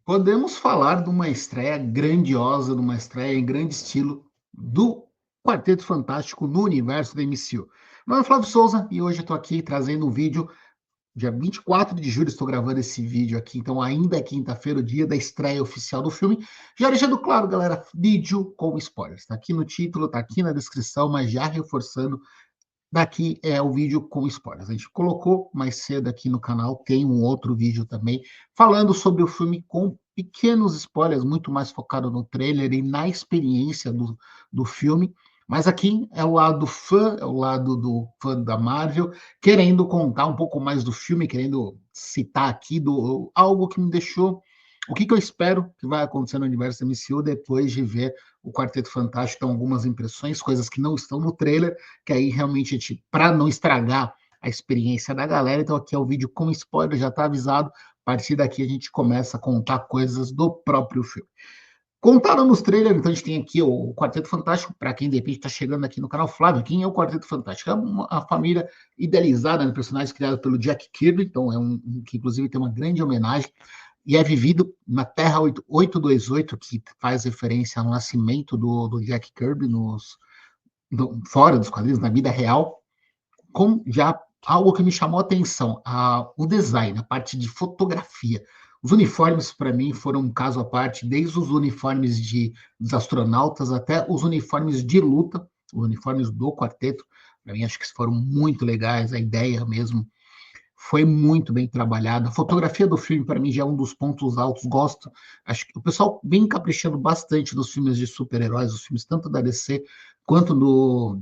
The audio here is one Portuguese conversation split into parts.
Podemos falar de uma estreia grandiosa, de uma estreia em grande estilo do Quarteto Fantástico no universo da MCU. Meu nome é Flávio Souza e hoje eu estou aqui trazendo um vídeo, dia 24 de julho, estou gravando esse vídeo aqui, então ainda é quinta-feira, o dia da estreia oficial do filme. Já deixando claro, galera, vídeo com spoilers. Está aqui no título, está aqui na descrição, mas já reforçando, daqui é o vídeo com spoilers. A gente colocou mais cedo aqui no canal, tem um outro vídeo também, falando sobre o filme com pequenos spoilers, muito mais focado no trailer e na experiência do filme. Mas aqui é o lado fã, é o lado do fã da Marvel, querendo contar um pouco mais do filme, querendo citar aqui algo que me deixou. O que eu espero que vai acontecer no universo MCU depois de ver o Quarteto Fantástico, então algumas impressões, coisas que não estão no trailer, que aí realmente, para não estragar a experiência da galera, então aqui é o vídeo com spoiler, já está avisado, a partir daqui a gente começa a contar coisas do próprio filme. Contaram nos trailers, então a gente tem aqui o Quarteto Fantástico, para quem de repente está chegando aqui no canal. Flávio, quem é o Quarteto Fantástico? É a família idealizada, né, personagem criado pelo Jack Kirby, então é que inclusive tem uma grande homenagem, e é vivido na Terra 828, que faz referência ao nascimento do Jack Kirby fora dos quadrinhos, na vida real, com já algo que me chamou a atenção, o design, a parte de fotografia. Os uniformes, para mim, foram um caso à parte, desde os uniformes dos astronautas até os uniformes de luta, os uniformes do quarteto, para mim, acho que foram muito legais, a ideia mesmo foi muito bem trabalhada. A fotografia do filme, para mim, já é um dos pontos altos. Gosto. Acho que o pessoal vem caprichando bastante nos filmes de super-heróis, os filmes tanto da DC quanto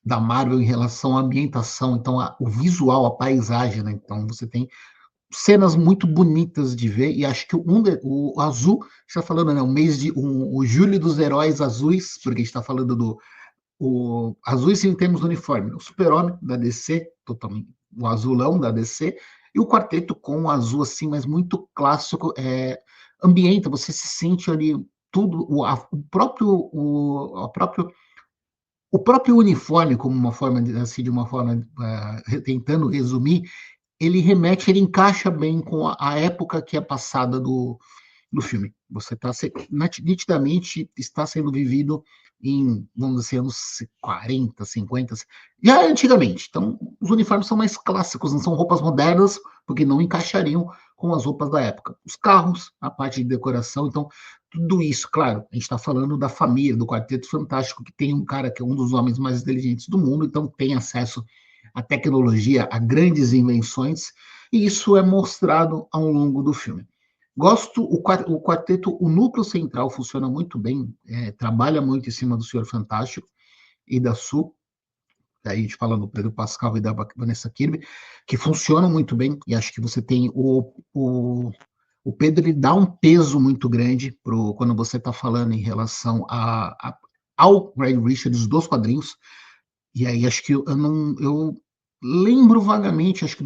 da Marvel em relação à ambientação, então o visual, a paisagem, né? Então você tem cenas muito bonitas de ver, e acho que o azul, está falando, né? O mês o julho dos heróis azuis, porque a gente está falando azuis em termos do uniforme, o Super-Homem da DC, totalmente, o azulão da DC, e o quarteto com o azul assim, mas muito clássico, ambienta, você se sente ali tudo, o próprio uniforme, como uma forma, assim, de uma forma, tentando resumir, ele encaixa bem com a época que é passada do filme. Você está nitidamente está sendo vivido em, vamos dizer, anos 40, 50, já antigamente. Então, os uniformes são mais clássicos, não são roupas modernas, porque não encaixariam com as roupas da época. Os carros, a parte de decoração, então, tudo isso, claro, a gente está falando da família, do Quarteto Fantástico, que tem um cara que é um dos homens mais inteligentes do mundo, então tem acesso à tecnologia, a grandes invenções, e isso é mostrado ao longo do filme. Gosto, o quarteto, o núcleo central funciona muito bem, trabalha muito em cima do Senhor Fantástico e da Sue, aí a gente fala do Pedro Pascal e da Vanessa Kirby, que funcionam muito bem, e acho que você tem o Pedro, ele dá um peso muito grande quando você está falando em relação ao Reed Richards dos quadrinhos, e aí acho que eu lembro vagamente, acho que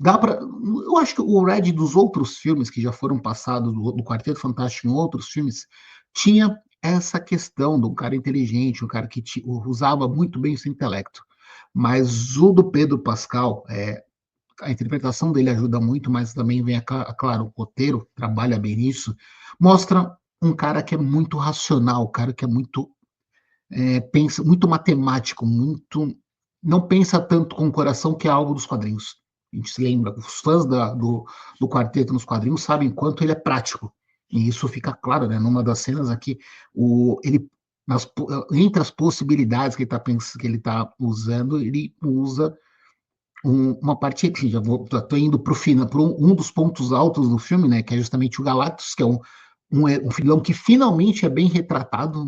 eu acho que o Red dos outros filmes que já foram passados, do Quarteto Fantástico em outros filmes, tinha essa questão do cara inteligente, um cara que usava muito bem o seu intelecto. Mas o do Pedro Pascal, a interpretação dele ajuda muito, mas também vem, claro, o roteiro trabalha bem nisso, mostra um cara que é muito racional, um cara que é muito, pensa, muito matemático, muito, não pensa tanto com o coração, que é algo dos quadrinhos. A gente se lembra, os fãs do quarteto nos quadrinhos sabem quanto ele é prático. E isso fica claro, né? Numa das cenas aqui, ele, entre as possibilidades que ele tá usando, ele usa uma parte aqui, já tô indo para o final, para um dos pontos altos do filme, né? Que é justamente o Galactus, que é um vilão que finalmente é bem retratado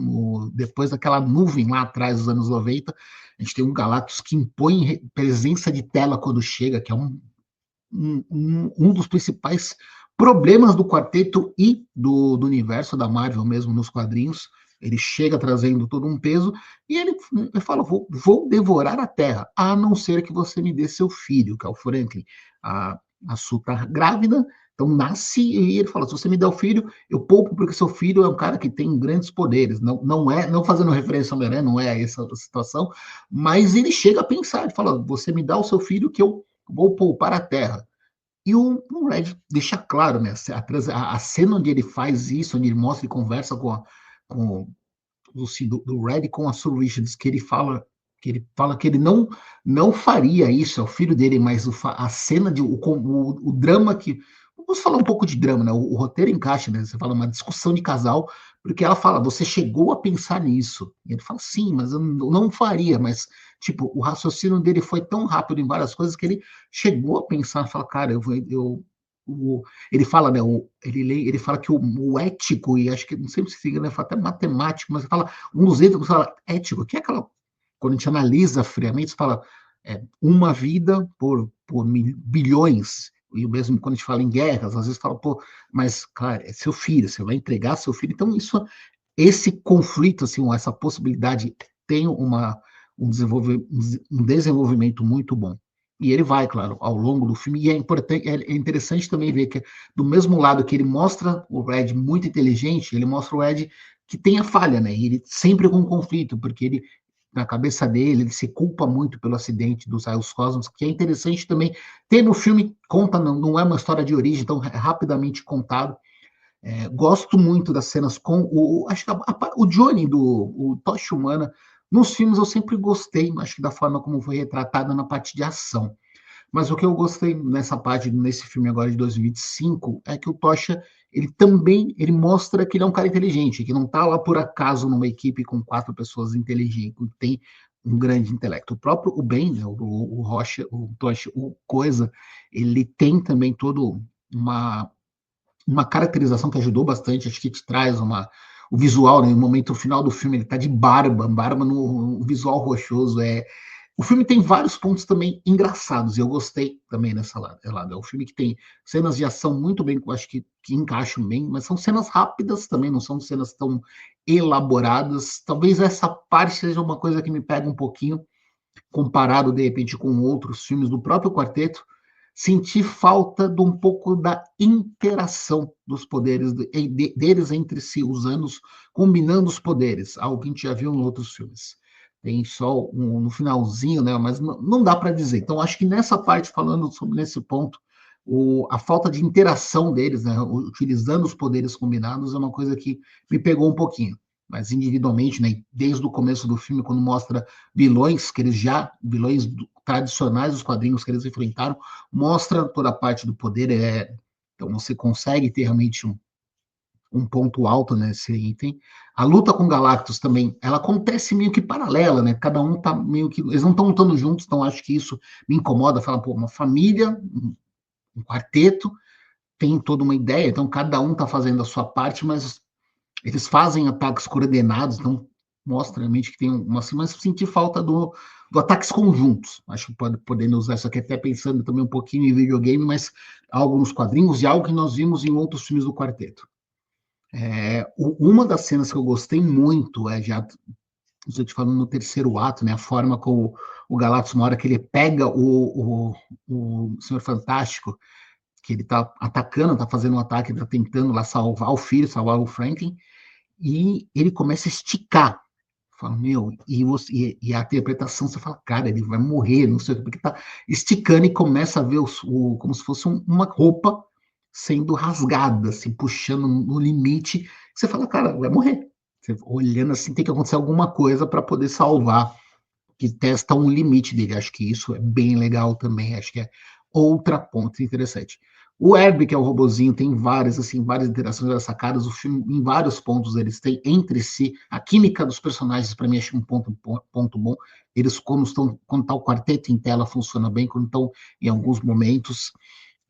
depois daquela nuvem lá atrás dos anos 90. A gente tem um Galactus que impõe presença de tela quando chega, que é um dos principais problemas do quarteto e do universo da Marvel mesmo nos quadrinhos. Ele chega trazendo todo um peso e ele fala: vou devorar a Terra, a não ser que você me dê seu filho, que é o Franklin. A Sue está grávida, então nasce, e ele fala: se você me der o filho, eu poupo, porque seu filho é um cara que tem grandes poderes. Não fazendo referência ao Homem-Aranha, não é essa a situação, mas ele chega a pensar, ele fala: você me dá o seu filho que eu vou poupar a Terra. E o Red deixa claro, né? A cena onde ele faz isso, onde ele mostra e conversa com do Red com a Sue Richards, que ele não faria isso, é o filho dele, mas a cena o drama que. Vamos falar um pouco de drama, né? O roteiro encaixa, né? Você fala uma discussão de casal, porque ela fala, você chegou a pensar nisso. E ele fala, sim, mas eu não faria, mas tipo, o raciocínio dele foi tão rápido em várias coisas que ele chegou a pensar, fala, cara, o, ele fala, né? Ele fala que o ético, e acho que não sei se ele fala até matemático, mas ele fala, um dos itens fala ético, que é aquela. Quando a gente analisa friamente, você fala uma vida por bilhões. E mesmo quando a gente fala em guerras, às vezes fala, pô, mas, cara, é seu filho, você vai entregar seu filho. Então, esse conflito, assim, essa possibilidade tem um desenvolvimento muito bom. E ele vai, claro, ao longo do filme, e é interessante também ver que, do mesmo lado que ele mostra o Red muito inteligente, ele mostra o Red que tem a falha, né? E ele sempre com conflito, porque ele, na cabeça dele, ele se culpa muito pelo acidente dos raios cósmicos, que é interessante também. Tem no filme, conta, não é uma história de origem, então é rapidamente contado. Gosto muito das cenas com acho que o Johnny do o Tocha Humana. Nos filmes eu sempre gostei, acho que da forma como foi retratada na parte de ação. Mas o que eu gostei nessa parte, nesse filme agora de 2025, é que o Tocha, ele mostra que ele é um cara inteligente, que não está lá por acaso numa equipe com 4 pessoas inteligentes, que tem um grande intelecto. O próprio o Ben, né, o Rocha, o Tocha, o Coisa, ele tem também todo uma caracterização que ajudou bastante, acho que te traz o visual, né? No momento final do filme, ele tá de barba no visual rochoso. O filme tem vários pontos também engraçados, e eu gostei também nessa lado. É um filme que tem cenas de ação muito bem, acho que encaixam bem, mas são cenas rápidas também, não são cenas tão elaboradas. Talvez essa parte seja uma coisa que me pega um pouquinho, comparado de repente com outros filmes do próprio quarteto, senti falta de um pouco da interação dos poderes deles entre si, combinando os poderes, algo que a gente já viu em outros filmes. Tem só no finalzinho, né? Mas não dá para dizer. Então, acho que nessa parte, falando sobre nesse ponto, a falta de interação deles, né, utilizando os poderes combinados, é uma coisa que me pegou um pouquinho. Mas individualmente, né, desde o começo do filme, quando mostra vilões tradicionais dos quadrinhos que eles enfrentaram, mostra toda a parte do poder. Então você consegue ter realmente um ponto alto nesse item. A luta com Galactus também, ela acontece meio que paralela, né? Cada um tá meio que. Eles não estão lutando juntos, então acho que isso me incomoda. Fala, pô, uma família, um quarteto, tem toda uma ideia, então cada um tá fazendo a sua parte, mas eles fazem ataques coordenados, então mostra realmente que tem assim, mas senti falta do ataques conjuntos. Acho que podendo usar isso aqui até pensando também um pouquinho em videogame, mas algo nos quadrinhos e algo que nós vimos em outros filmes do quarteto. Uma das cenas que eu gostei muito já estou te falando no terceiro ato, né? A forma como o Galactus, uma hora que ele pega o Senhor Fantástico, que ele está atacando, está fazendo um ataque, está tentando lá salvar o filho, salvar o Franklin, e ele começa a esticar. Fala, meu, e a interpretação, você fala, cara, ele vai morrer, não sei o que, porque tá esticando e começa a ver como se fosse uma roupa sendo rasgada, assim, puxando no limite. Você fala, cara, vai morrer. Você, olhando assim, tem que acontecer alguma coisa para poder salvar, que testa um limite dele. Acho que isso é bem legal também. Acho que é outra ponta interessante. O Herbie, que é o robozinho, tem várias interações, várias sacadas. O filme, em vários pontos, eles têm entre si. A química dos personagens, para mim, acho um ponto bom. Eles, quando está o quarteto em tela, funciona bem. Quando estão em alguns momentos,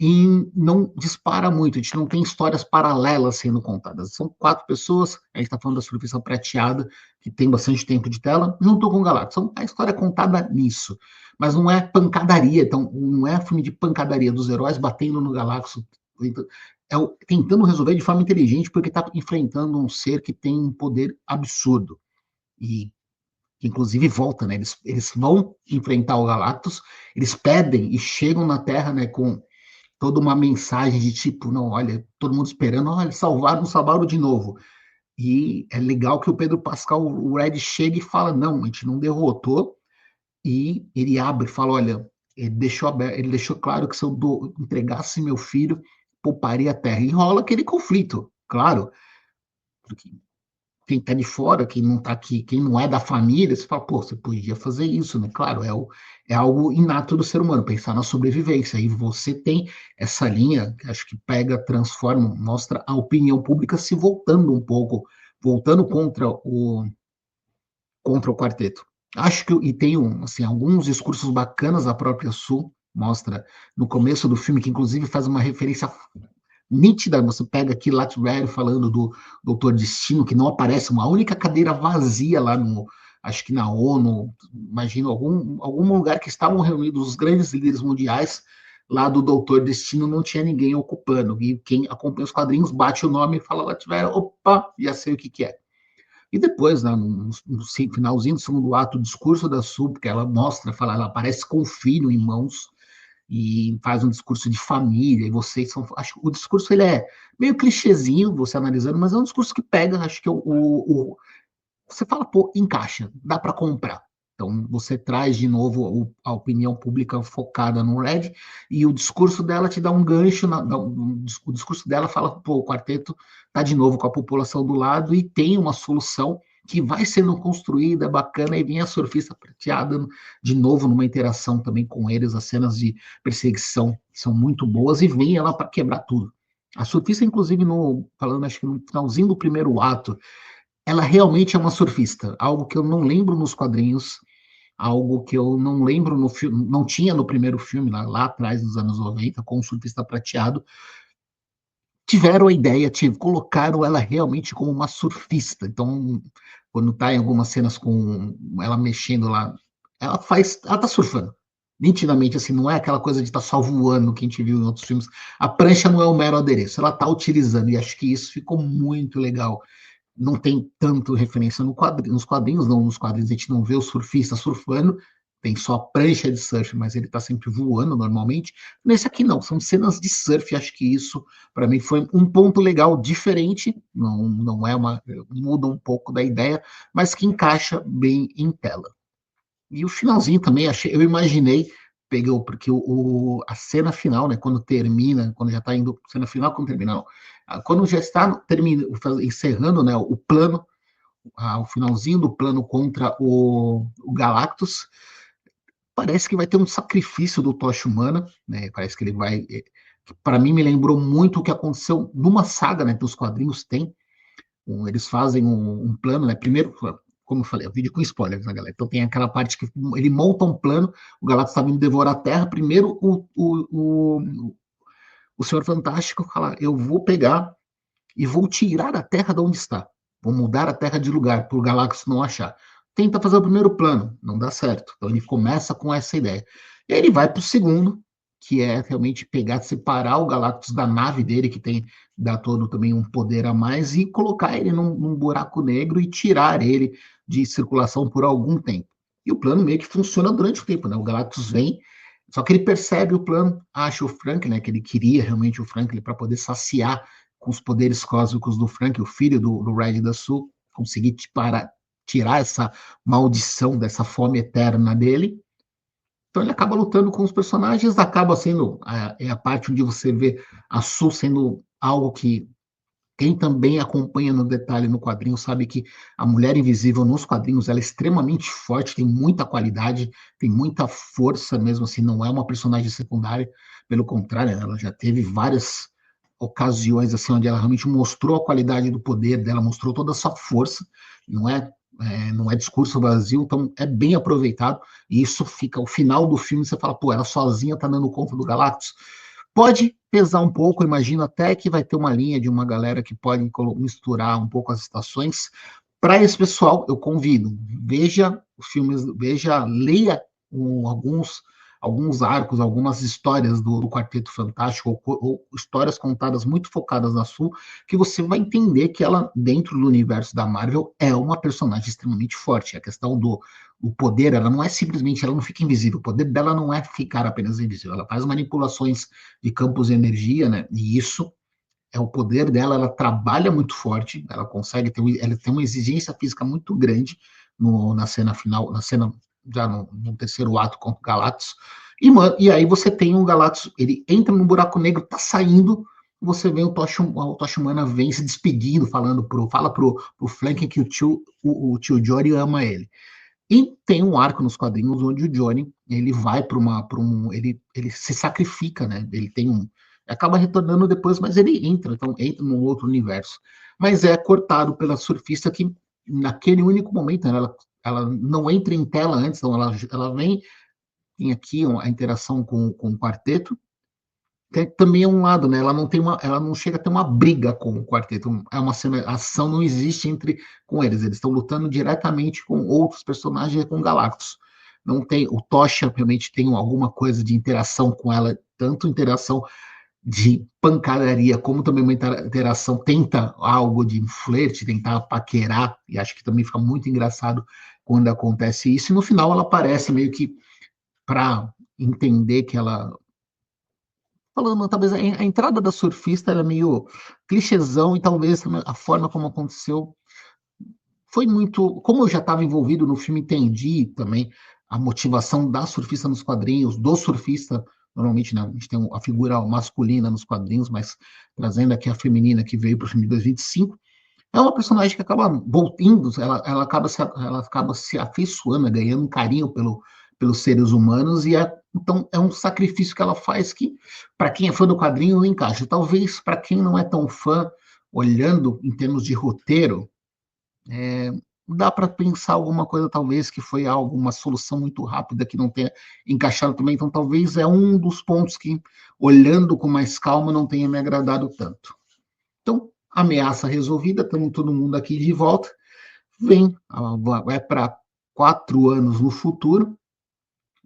e não dispara muito, a gente não tem histórias paralelas sendo contadas. São 4 pessoas, a gente está falando da Surfista Prateada, que tem bastante tempo de tela, junto com o Galactus. Então, a história é contada nisso. Mas não é pancadaria, então não é filme de pancadaria dos heróis batendo no Galactus, tentando resolver de forma inteligente, porque está enfrentando um ser que tem um poder absurdo. E que inclusive volta, né? Eles vão enfrentar o Galactus, eles pedem e chegam na Terra, né, com toda uma mensagem de tipo, não, olha, todo mundo esperando, olha, salvaram de novo. E é legal que o Pedro Pascal, o Red, chega e fala, não, a gente não derrotou, e ele abre e fala, olha, Ele deixou claro que se eu entregasse meu filho, pouparia a terra. E rola aquele conflito, claro, porque quem está de fora, quem não está aqui, quem não é da família, você fala, pô, você podia fazer isso, né? Claro, é algo inato do ser humano, pensar na sobrevivência. E você tem essa linha, que acho que pega, transforma, mostra a opinião pública se voltando um pouco, voltando contra o quarteto. Acho que, e tem assim, alguns discursos bacanas da própria Sul, mostra no começo do filme, que inclusive faz uma referência nítida, você pega aqui Latveria falando do Doutor Destino, que não aparece, uma única cadeira vazia lá no, acho que na ONU, imagino, algum lugar que estavam reunidos os grandes líderes mundiais, lá do Doutor Destino não tinha ninguém ocupando, e quem acompanha os quadrinhos bate o nome e fala Latveria, opa, já sei o que que é. E depois, né, no finalzinho do segundo ato, o discurso da Sul, porque ela mostra, fala, ela aparece com o filho em mãos, e faz um discurso de família, e vocês são. Acho que o discurso ele é meio clichêzinho, você analisando, mas é um discurso que pega, acho que você fala, pô, encaixa, dá para comprar. Então, você traz de novo a opinião pública focada no Red, e o discurso dela te dá um gancho, o discurso dela fala, pô, o quarteto está de novo com a população do lado e tem uma solução que vai sendo construída, bacana, e vem a surfista prateada de novo numa interação também com eles, as cenas de perseguição são muito boas, e vem ela para quebrar tudo. A surfista, inclusive, falando acho que no finalzinho do primeiro ato, ela realmente é uma surfista, algo que eu não lembro nos quadrinhos, algo que eu não lembro no filme, não tinha no primeiro filme, lá atrás, nos anos 90, com o surfista prateado. Tiveram a ideia, colocaram ela realmente como uma surfista. Então, quando tá em algumas cenas com ela mexendo lá, ela tá surfando. Nitidamente, assim, não é aquela coisa de estar tá só voando que a gente viu em outros filmes. A prancha não é o mero adereço, ela tá utilizando, e acho que isso ficou muito legal. Não tem tanto referência nos quadrinhos, não, nos quadrinhos a gente não vê o surfista surfando, tem só a prancha de surf, mas ele está sempre voando normalmente. Nesse aqui não, são cenas de surf, acho que isso para mim foi um ponto legal, diferente, não é muda um pouco da ideia, mas que encaixa bem em tela. E o finalzinho também, eu imaginei, pegou, porque a cena final, né, quando termina, quando já está indo, cena final, quando termina, não. Quando já está encerrando, né, o plano, o finalzinho do plano contra o Galactus, parece que vai ter um sacrifício do Tocha Humana, né, parece que ele vai, para mim me lembrou muito o que aconteceu numa saga, né, que os quadrinhos têm, eles fazem um plano, né? Primeiro, como eu falei, é um vídeo com spoilers, né, galera? Então tem aquela parte que ele monta um plano, o Galactus está vindo devorar a Terra. Primeiro, o Senhor Fantástico fala: eu vou pegar e vou tirar a Terra de onde está. Vou mudar a Terra de lugar para o Galactus não achar. Tenta fazer o primeiro plano, não dá certo. Então ele começa com essa ideia. E aí ele vai para o segundo, que é realmente pegar, separar o Galactus da nave dele, que tem, dá todo também um poder a mais, e colocar ele num buraco negro e tirar ele de circulação por algum tempo. E o plano meio que funciona durante o tempo, né? O Galactus vem, só que ele percebe o plano, acha o Franklin, né? Que ele queria realmente o Franklin para poder saciar com os poderes cósmicos do Frank, o filho do Red da Sul, conseguir tirar essa maldição dessa fome eterna dele. Então ele acaba lutando com os personagens, acaba sendo é a parte onde você vê a Sul sendo algo que quem também acompanha no detalhe no quadrinho sabe que a Mulher Invisível nos quadrinhos ela é extremamente forte, tem muita qualidade, tem muita força mesmo assim, não é uma personagem secundária, pelo contrário, ela já teve várias ocasiões assim onde ela realmente mostrou a qualidade do poder dela, mostrou toda a sua força, não é, não é discurso vazio, então é bem aproveitado, e isso fica, o final do filme, você fala, pô, ela sozinha tá dando conta do Galactus. Pode pesar um pouco, imagino até que vai ter uma linha de uma galera que pode misturar um pouco as estações. Para esse pessoal, eu convido, veja os filmes, leia alguns arcos, algumas histórias do Quarteto Fantástico, ou histórias contadas muito focadas na Sul, que você vai entender que ela, dentro do universo da Marvel, é uma personagem extremamente forte. A questão do o poder, ela não é simplesmente, ela não fica invisível. O poder dela não é ficar apenas invisível. Ela faz manipulações de campos de energia, né? E isso é o poder dela. Ela trabalha muito forte. Ela consegue ela tem uma exigência física muito grande na cena final, na cena já no terceiro ato contra o Galactus. E aí você tem um Galactus, ele entra no buraco negro, tá saindo, você vê o Tocha Humana vem se despedindo, fala pro Flank que o tio Johnny ama ele. E tem um arco nos quadrinhos onde o Johnny ele vai ele se sacrifica, né? Ele tem acaba retornando depois, mas ele entra num outro universo. Mas é cortado pela surfista que naquele único momento, né, ela não entra em tela antes, então ela vem tem aqui a interação com o quarteto, que também é um lado, né? Ela não chega a ter uma briga com o quarteto. É uma cena, a ação não existe com eles. Eles estão lutando diretamente com outros personagens, com Galactus. Não tem o Tocha realmente tem alguma coisa de interação com ela, tanto interação de pancadaria, como também uma interação tenta algo de flerte, tentar paquerar, e acho que também fica muito engraçado quando acontece isso. E no final ela aparece meio que para entender que ela falando, talvez a entrada da surfista era meio clichêzão e talvez a forma como aconteceu foi muito. Como eu já estava envolvido no filme, entendi também a motivação da surfista nos quadrinhos, do surfista. Normalmente, né, a gente tem a figura masculina nos quadrinhos, mas trazendo aqui a feminina que veio para o filme de 2005. É uma personagem que acaba voltando, ela acaba se afeiçoando, ganhando um carinho pelos seres humanos, então é um sacrifício que ela faz que, para quem é fã do quadrinho, não encaixa. Talvez para quem não é tão fã, olhando em termos de roteiro, é, dá para pensar alguma coisa, talvez, que foi uma solução muito rápida, que não tenha encaixado também. Então, talvez é um dos pontos que, olhando com mais calma, não tenha me agradado tanto. Então, ameaça resolvida, estamos todo mundo aqui de volta. Vai para 4 anos no futuro,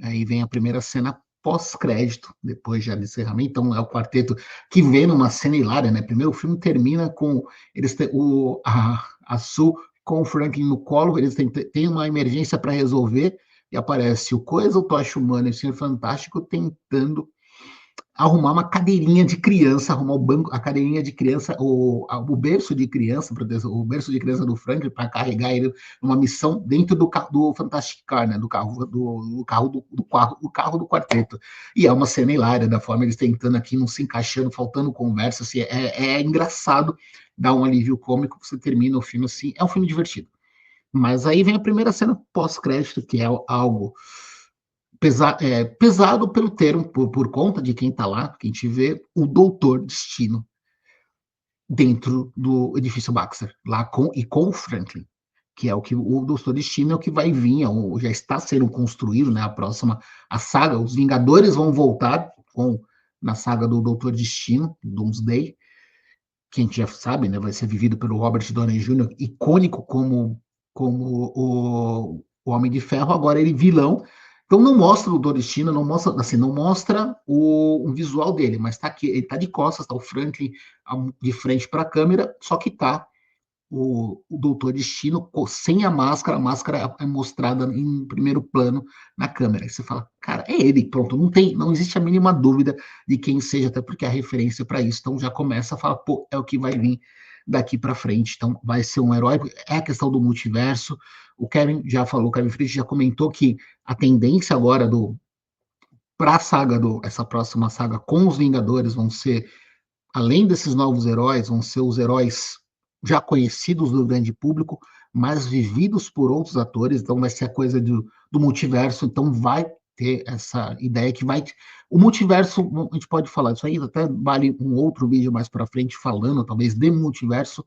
aí vem a primeira cena pós-crédito, depois já de encerramento. Então, é o quarteto que vem numa cena hilária, né? Primeiro, o filme termina com a Sue com o Franklin no colo, eles têm uma emergência para resolver, e aparece o Coisa, o Tocha Humana e o Senhor Fantástico tentando arrumar uma cadeirinha de criança, arrumar o banco, a cadeirinha de criança, o berço de criança, o berço de criança do Franklin para carregar ele numa missão dentro do Fantastic Car, né, do carro do quarteto. E é uma cena hilária da forma eles tentando aqui, não se encaixando, faltando conversa, assim, é engraçado, dá um alívio cômico, você termina o filme assim, é um filme divertido. Mas aí vem a primeira cena pós-crédito, que é algo pesado pelo termo, por conta de quem está lá, que a gente vê o Doutor Destino dentro do edifício Baxter, lá com o Franklin, que é o que o Doutor Destino é o que vai vir, já está sendo construído, né? A saga, os Vingadores vão voltar na saga do Doutor Destino, Doomsday, que a gente já sabe, né? Vai ser vivido pelo Robert Downey Jr., icônico como o Homem de Ferro, agora ele vilão. Então não mostra o Dorestino, não mostra, assim, não mostra o visual dele, mas tá aqui, ele tá de costas, tá o Franklin de frente para a câmera, só que tá o Doutor Destino sem a máscara é mostrada em primeiro plano na câmera. Aí você fala, cara, é ele, pronto, não existe a mínima dúvida de quem seja, até porque a referência para isso, então já começa a falar, pô, é o que vai vir daqui para frente, então vai ser um herói, é a questão do multiverso. O Kevin já falou, o Kevin Feige já comentou que a tendência agora para a saga essa próxima saga com os Vingadores vão ser, além desses novos heróis, vão ser os heróis já conhecidos do grande público, mas vividos por outros atores, então vai ser a coisa do multiverso, então vai ter essa ideia que vai. O multiverso, a gente pode falar isso aí, até vale um outro vídeo mais para frente falando, talvez, de multiverso,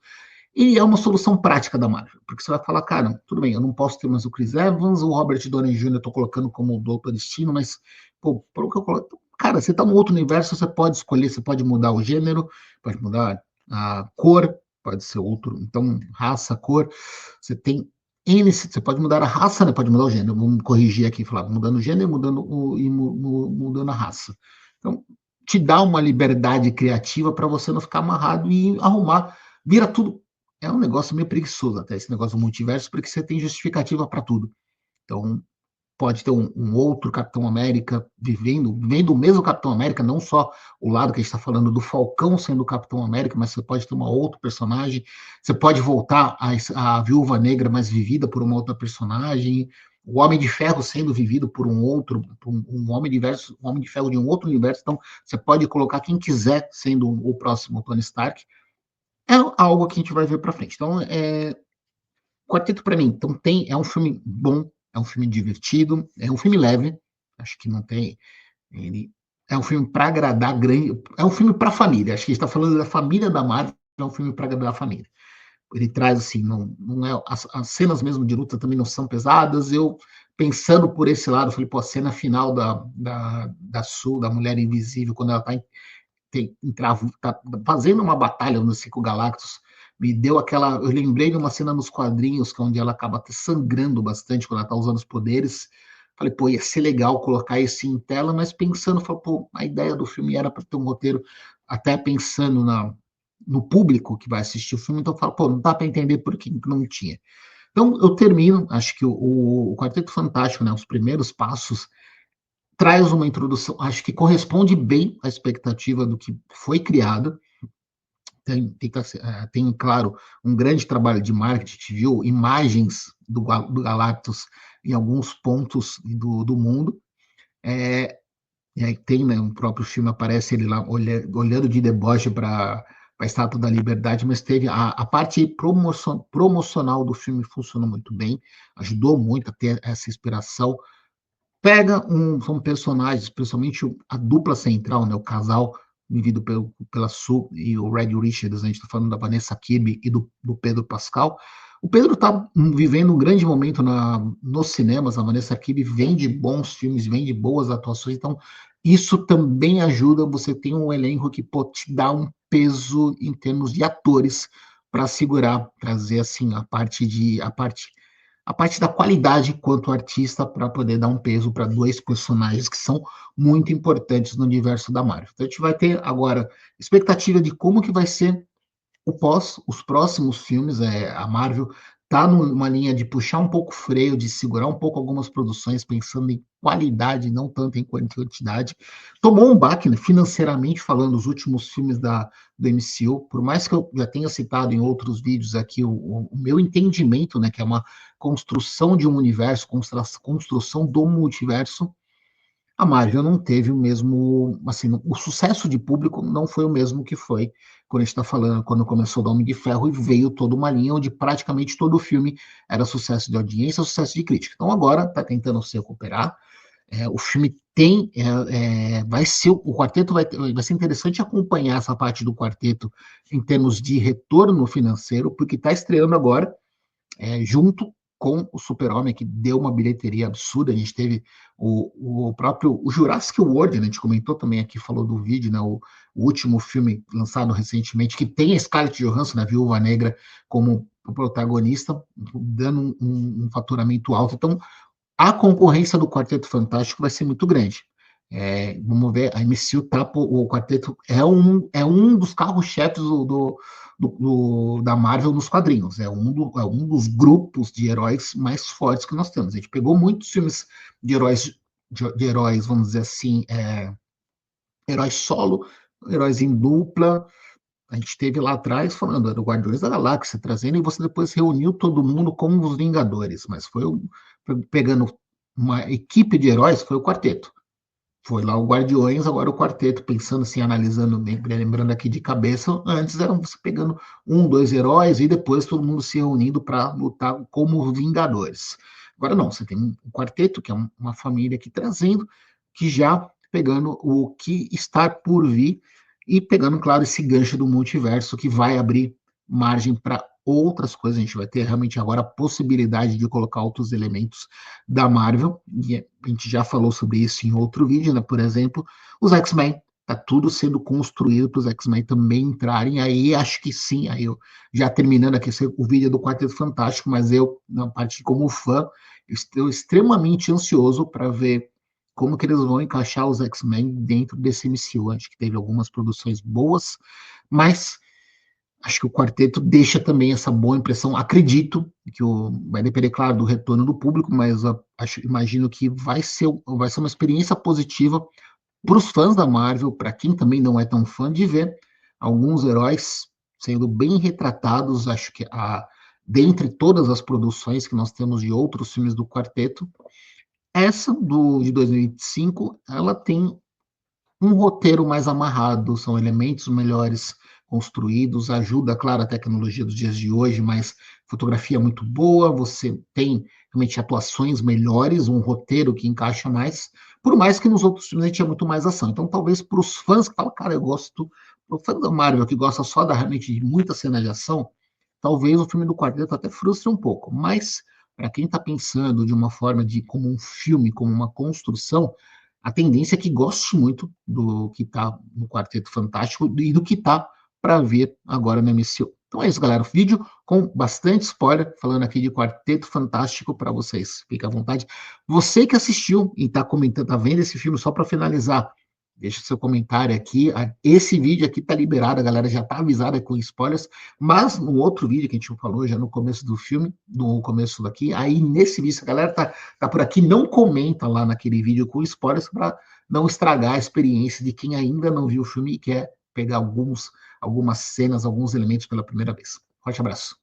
e é uma solução prática da Marvel, porque você vai falar, cara, tudo bem, eu não posso ter mais o Chris Evans, o Robert Downey Jr. eu tô colocando como o Doutor Destino, mas, pô, pelo que eu coloco, cara, você tá no outro universo, você pode escolher, você pode mudar o gênero, pode mudar a cor, pode ser outro, então, raça, cor, você tem N, você pode mudar a raça, né, pode mudar o gênero, vamos corrigir aqui, falar, mudando o gênero mudando a raça. Então, te dá uma liberdade criativa para você não ficar amarrado e arrumar, vira tudo é um negócio meio preguiçoso até esse negócio do multiverso, porque você tem justificativa para tudo. Então, pode ter um outro Capitão América vivendo o mesmo Capitão América, não só o lado que a gente está falando do Falcão sendo o Capitão América, mas você pode ter uma outra personagem, você pode voltar a Viúva Negra, mas vivida por uma outra personagem. o Homem de Ferro sendo vivido por um outro, por um Homem de Ferro de um outro universo, então você pode colocar quem quiser sendo o próximo Tony Stark, é algo que a gente vai ver para frente. Então, Quarteto para mim, então é um filme bom, é um filme divertido, é um filme leve, acho que não tem, ele é um filme para agradar grande, é um filme para família, acho que a gente está falando da família da Marvel, é um filme para agradar a família. Ele traz assim, não é as cenas mesmo de luta também não são pesadas. Eu pensando por esse lado, falei, pô, a cena final da Sul, da Mulher Invisível, quando ela tá fazendo uma batalha nos Cinco Galactos, me deu aquela. Eu lembrei de uma cena nos quadrinhos, que é onde ela acaba até sangrando bastante quando ela tá usando os poderes. Falei, pô, ia ser legal colocar isso em tela, mas pensando, falei, pô, a ideia do filme era para ter um roteiro, até pensando no público que vai assistir o filme, então eu falo, pô, não dá para entender por que não tinha. Então eu termino, acho que o Quarteto Fantástico, né, os primeiros passos, traz uma introdução, acho que corresponde bem à expectativa do que foi criado. Tem, claro, um grande trabalho de marketing, viu imagens do Galactus em alguns pontos do mundo. E aí tem, né, um próprio filme, aparece ele lá olhando de deboche para a Estátua da Liberdade, mas teve a parte promocional do filme funcionou muito bem, ajudou muito a ter essa inspiração. São personagens, principalmente a dupla central, né, o casal vivido pela Sue e o Red Richards, a gente está falando da Vanessa Kirby e do Pedro Pascal. O Pedro está vivendo um grande momento nos cinemas, a Vanessa Kirby vem de bons filmes, vem de boas atuações, então isso também ajuda, você tem um elenco que pode te dar um peso em termos de atores para segurar, trazer assim a parte da qualidade quanto artista para poder dar um peso para dois personagens que são muito importantes no universo da Marvel. Então a gente vai ter agora expectativa de como que vai ser os próximos filmes. A Marvel está numa linha de puxar um pouco o freio, de segurar um pouco algumas produções, pensando em qualidade, não tanto em quantidade. Tomou um baque, né, financeiramente falando, os últimos filmes do MCU, por mais que eu já tenha citado em outros vídeos aqui o meu entendimento, né, que é uma construção de um universo, construção do multiverso. A Marvel não teve o mesmo, assim, o sucesso de público não foi o mesmo que foi quando a gente está falando, quando começou o Homem de Ferro e veio toda uma linha onde praticamente todo o filme era sucesso de audiência, sucesso de crítica. Então agora está tentando se recuperar. O filme vai ser, o quarteto vai ser interessante acompanhar essa parte do quarteto em termos de retorno financeiro, porque está estreando agora junto com o Super-Homem, que deu uma bilheteria absurda. A gente teve o próprio Jurassic World, né? A gente comentou também aqui, falou do vídeo, né? O último filme lançado recentemente, que tem a Scarlett Johansson, a Viúva Negra, como protagonista, dando um faturamento alto. Então, a concorrência do Quarteto Fantástico vai ser muito grande. Vamos ver, a MCU o Quarteto é um dos carros-chefes da Marvel nos quadrinhos. É um dos grupos de heróis mais fortes que nós temos. A gente pegou muitos filmes de heróis, vamos dizer assim, heróis solo, heróis em dupla. A gente teve lá atrás falando do Guardiões da Galáxia, trazendo, e você depois reuniu todo mundo como os Vingadores, mas pegando uma equipe de heróis, foi o quarteto. Foi lá o Guardiões, agora o quarteto, pensando assim, analisando, lembrando aqui de cabeça, antes eram você pegando dois heróis e depois todo mundo se reunindo para lutar como Vingadores. Agora não, você tem um quarteto, que é uma família aqui trazendo, que já pegando o que está por vir e pegando, claro, esse gancho do multiverso que vai abrir margem para outras coisas. A gente vai ter realmente agora a possibilidade de colocar outros elementos da Marvel, e a gente já falou sobre isso em outro vídeo, né? Por exemplo, os X-Men. Tá tudo sendo construído para os X-Men também entrarem. Aí acho que sim. Aí eu já terminando aqui o vídeo do Quarteto Fantástico, mas eu, na parte como fã, estou extremamente ansioso para ver como que eles vão encaixar os X-Men dentro desse MCU. Acho que teve algumas produções boas, mas acho que o quarteto deixa também essa boa impressão. Acredito que vai depender, claro, do retorno do público, mas imagino que vai ser uma experiência positiva para os fãs da Marvel, para quem também não é tão fã, de ver alguns heróis sendo bem retratados. Acho que dentre todas as produções que nós temos de outros filmes do quarteto, essa de 2025, ela tem um roteiro mais amarrado, são elementos melhores construídos, ajuda, claro, a tecnologia dos dias de hoje, mas fotografia muito boa, você tem realmente atuações melhores, um roteiro que encaixa mais, por mais que nos outros filmes a gente tinha muito mais ação. Então, talvez para os fãs que falam, cara, eu gosto, o fã da Marvel que gosta só realmente de muita cena de ação, talvez o filme do Quarteto até frustre um pouco, mas para quem está pensando de uma forma de como um filme, como uma construção, a tendência é que goste muito do que está no Quarteto Fantástico e do que está para ver agora no MCU. Então é isso, galera. Vídeo com bastante spoiler, falando aqui de Quarteto Fantástico para vocês. Fique à vontade. Você que assistiu e está comentando, está vendo esse filme, só para finalizar, deixa seu comentário aqui. Esse vídeo aqui está liberado, a galera já está avisada com spoilers, mas no outro vídeo que a gente falou, já no começo do filme, no começo daqui, aí nesse vídeo, a galera tá por aqui, não comenta lá naquele vídeo com spoilers para não estragar a experiência de quem ainda não viu o filme e quer pegar algumas cenas, alguns elementos pela primeira vez. Forte abraço.